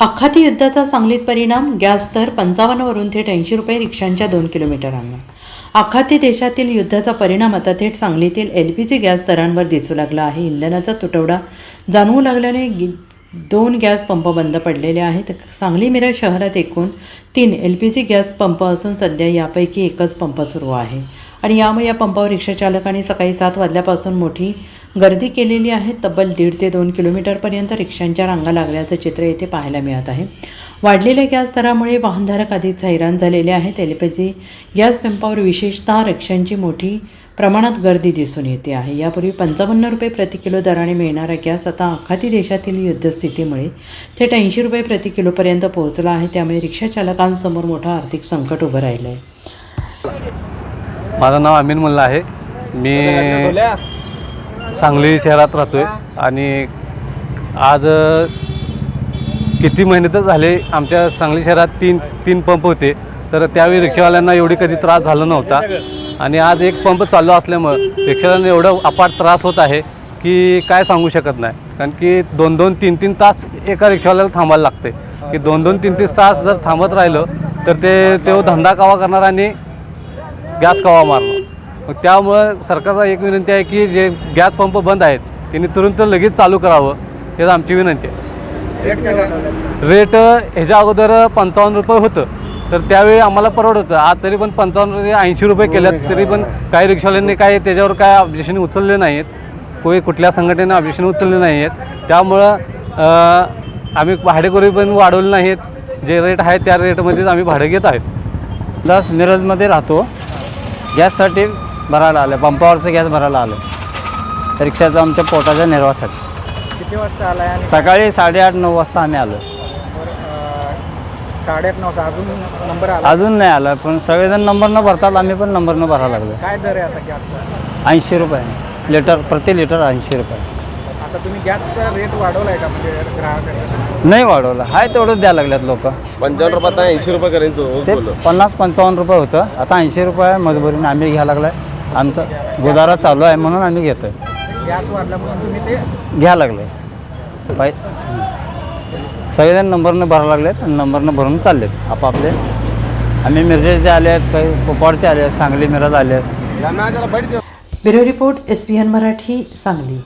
आखाती युद्धाचा सांगलीत परिणाम, गॅस दर 55 वरून थेट 80 रुपये रिक्षांच्या 2 किलोमीटरांना. आखाती देशातील युद्धाचा परिणाम आता थेट सांगलीतील LPG गॅस दरांवर दिसू लागला आहे. इंधनाचा तुटवडा जाणवू लागल्याने 2 गॅस पंप बंद पडलेले आहेत. सांगली मिरज शहरात एकूण 3 LPG गॅस पंप असून सध्या यापैकी एकच पंप सुरू आहे आणि यामुळे या पंपावर रिक्षाचालकांनी सकाळी 7 वाजल्यापासून मोठी गर्दी केलेली आहे. तब्बल 1.5 ते 2 किलोमीटरपर्यंत रिक्षांच्या रांगा लागल्याचं चित्र येथे पाहायला मिळत आहे. वाढलेल्या गॅस दरामुळे वाहनधारक आधीच हैराण झालेले आहेत. LPG गॅस पंपावर विशेषतः रिक्षांची मोठी प्रमाणात गर्दी दिसून येते आहे. यापूर्वी 55 रुपये प्रति किलो दराने मिळणारा गॅस आता आखाती देशातील युद्धस्थितीमुळे थेट 80 रुपये प्रति किलोपर्यंत पोहोचला आहे. त्यामुळे रिक्षाचालकांसमोर मोठं आर्थिक संकट उभं राहिलं आहे. माझं नाव अमीन मुल्ला आहे. मी सांगली शहरात राहतोय आणि आज किती महिने तर झाले आमच्या सांगली शहरात तीन पंप होते, तर त्यावेळी रिक्षावाल्यांना एवढी कधी त्रास झाला नव्हता. आणि आज एक पंप चालू असल्यामुळं रिक्षावाल्यांना एवढं अपाट त्रास होत आहे की काय सांगू शकत नाही. कारण की 2-2, 3-3 तास एका रिक्षावाल्याला थांबायला लागते की 2-2, 3-3 तास जर थांबत राहिलं तर तो धंदा कवा करणार आणि गॅस कवा मारणार. मग त्यामुळं सरकारला एक विनंती आहे की जे गॅस पंप बंद आहेत त्यांनी तुरंत लगेच चालू करावं, हेच आमची विनंती आहे. रेट ह्याच्या अगोदर 55 रुपये होतं, तर त्यावेळी आम्हाला परवडत होतं. आज तरी पण 55 80 रुपये केल्यात, तरी पण काही रिक्षावाल्यांनी काय त्याच्यावर काय ऑब्जेक्शन उचलले नाहीत. कुठल्या संघटनेने ऑब्जेक्शन उचलले नाही आहेत. त्यामुळं आम्ही भाडेकरी पण वाढवले नाहीत. जे रेट आहे त्या रेटमध्येच आम्ही भाडे घेत आहेत. प्लस मिरजमध्ये राहतो. गॅससाठी भरायला आलं, पंपावरचं गॅस भरायला आलं रिक्षाचं आमच्या पोटाच्या निर्वाहासाठी. किती वाजता आला आहे? सकाळी 8:30-9 वाजता आम्ही आलो. 8:30-9 अजून नंबर आला? अजून नाही आलं, पण सगळेजण नंबर न भरतात, आम्ही पण नंबर न भरायला लागलो. काय दर आहे आता गॅसचा? 80 रुपये लिटर, प्रति लिटर 80 रुपये. आता तुम्ही गॅसचा रेट वाढवला आहे का म्हणजे ग्राहकांना? नाही वाढवलं, हाय तेवढंच द्यायला लागल्यात लोक. 55 रुपये आता 80 रुपये करायचं. ते 50-55 रुपये होतं, आता 80 रुपये मजबुरीने आम्ही घ्यायला लागलो आहे. आमचा गुजारा चालू आहे म्हणून आम्ही घेतो आहे. गॅस वाढला म्हणून तुम्ही ते घ्यायला लागलो आहे. सगळेजण नंबरनं भरायला लागलेत आणि नंबरनं भरून चाललेत आपापले. आम्ही मिरजेचे आले आहेत, काही कोपाडचे आले आहेत, सांगली मिरज आले आहेत. Bureau report SBN Marathi, Sangli.